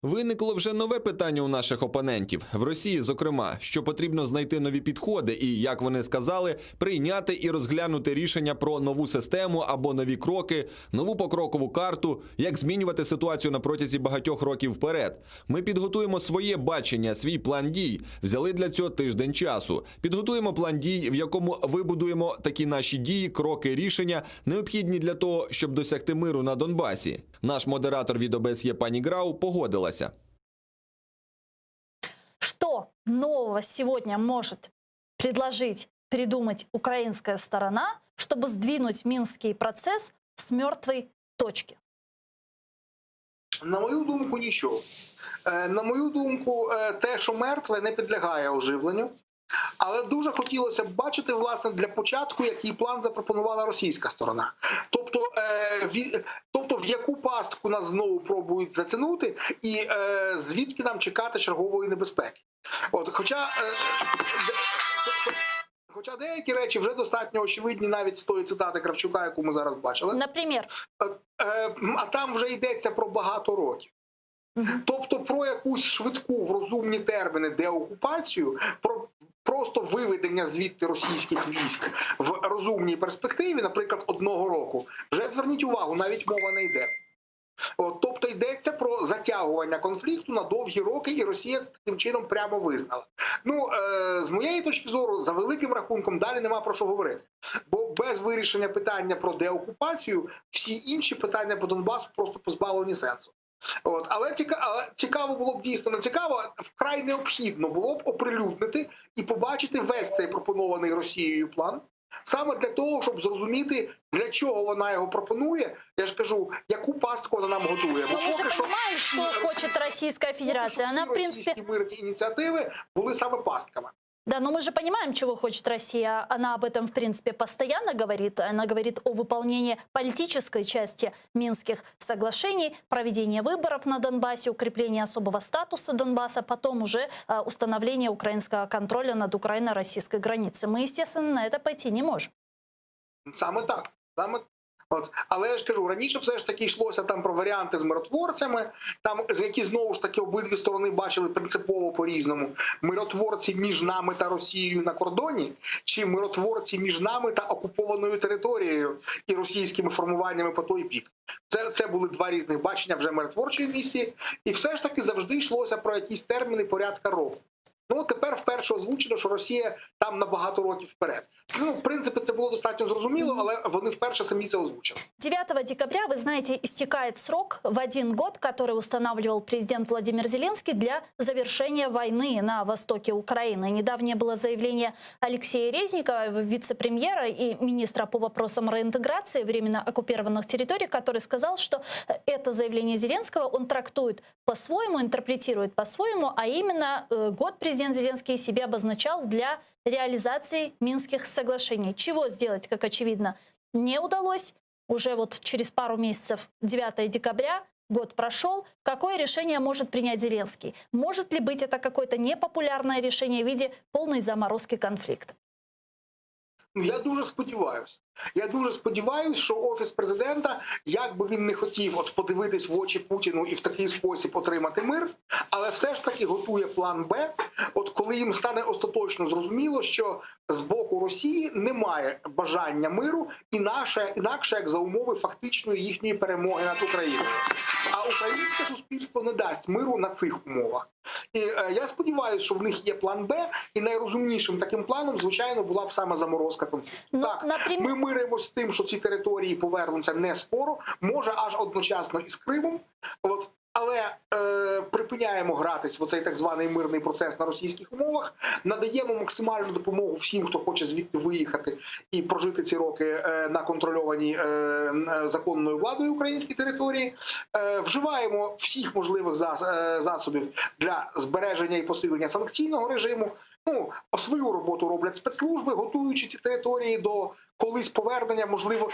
Виникло вже нове питання у наших опонентів. В Росії, зокрема, що потрібно знайти нові підходи і, як вони сказали, прийняти і розглянути рішення про нову систему або нові кроки, нову покрокову карту, як змінювати ситуацію на протязі багатьох років вперед. Ми підготуємо своє бачення, свій план дій. Взяли для цього тиждень часу. Підготуємо план дій, в якому вибудуємо такі наші дії, кроки, рішення, необхідні для того, щоб досягти миру на Донбасі. Наш модератор від ОБСЄ пані Грау погодилася. Что нового сегодня может придумать украинская сторона, чтобы сдвинуть Минский процесс с мертвой точки? На мою думку, нічого. На мою думку, те, що мертве, не підлягає оживленню. Але дуже хотілося б бачити, власне, для початку, який план запропонувала російська сторона. Тобто в яку пастку нас знову пробують затягнути і звідки нам чекати чергової небезпеки. Хоча деякі речі вже достатньо очевидні навіть з тої цитати Кравчука, яку ми зараз бачили. Наприклад? А там вже йдеться про багато років. Тобто про якусь швидку в розумні терміни деокупацію, про просто виведення звідти російських військ в розумній перспективі, наприклад, 1 року, вже зверніть увагу, навіть мова не йде. Тобто йдеться про затягування конфлікту на довгі роки, і Росія таким чином прямо визнала. З моєї точки зору, за великим рахунком, далі нема про що говорити. Бо без вирішення питання про деокупацію всі інші питання по Донбасу просто позбавлені сенсу. Але цікаво було б, дійсно не цікаво, вкрай необхідно було б оприлюднити і побачити весь цей пропонований Росією план. Саме для того, щоб зрозуміти, для чого вона його пропонує, я ж кажу, яку пастку вона нам готує. Бо ми ж розуміємо, що хоче Російська Федерація. Вона, в принципі, російські мирні ініціативи були саме пастками. Да, но мы же понимаем, чего хочет Россия. Она об этом, в принципе, постоянно говорит. Она говорит о выполнении политической части Минских соглашений, проведении выборов на Донбассе, укреплении особого статуса Донбасса, потом уже установление украинского контроля над украино-российской границей. Мы, естественно, на это пойти не можем. Саме так. Але я ж кажу, раніше все ж таки йшлося там про варіанти з миротворцями, там, які знову ж таки обидві сторони бачили принципово по-різному. Миротворці між нами та Росією на кордоні, чи миротворці між нами та окупованою територією і російськими формуваннями по той бік. Це були два різних бачення вже миротворчої місії, і все ж таки завжди йшлося про якісь терміни порядка року. Тепер вперше озвучено, що Росія там на багато років вперед. В принципе, це було достатньо зрозуміло, але вони вперше самі це озвучили. 9 декабря, вы знаете, истекает срок в 1 год, который устанавливал президент Владимир Зеленский для завершения войны на востоке Украины. Недавнее было заявление Алексея Резникова, вице-премьера и министра по вопросам реинтеграции временно оккупированных территорий, который сказал, что это заявление Зеленского он трактует по-своему, интерпретирует по-своему, а именно год президент Зеленский себе обозначал для реализации Минских соглашений. Чего сделать, как очевидно, не удалось. Уже вот через пару месяцев, 9 декабря, год прошел. Какое решение может принять Зеленский? Может ли быть это какое-то непопулярное решение в виде полной заморозки конфликта? Я дуже сподіваюся. Я дуже сподіваюся, що Офіс президента, як би він не хотів подивитись в очі Путіну і в такий спосіб отримати мир, але все ж таки готує план Б, коли їм стане остаточно зрозуміло, що з боку Росії немає бажання миру, інакше як за умови фактичної їхньої перемоги над Україною. А українське суспільство не дасть миру на цих умовах. І я сподіваюся, що в них є план Б, і найрозумнішим таким планом, звичайно, була б саме заморозка конфлікту. Ми миримося з тим, що ці території повернуться не скоро, може аж одночасно із Кримом, але припиняємо гратись в оцей так званий мирний процес на російських умовах, надаємо максимальну допомогу всім, хто хоче звідти виїхати і прожити ці роки на контрольованій законною владою українській території, вживаємо всіх можливих засобів для збереження і посилення санкційного режиму. Свою роботу роблять спецслужби, готуючи ці території до колись повернення, можливо.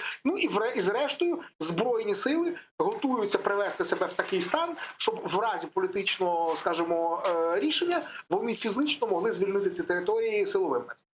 І зрештою, Збройні сили готуються привести себе в такий стан, щоб в разі політичного, скажімо, рішення вони фізично могли звільнити ці території силовим методом.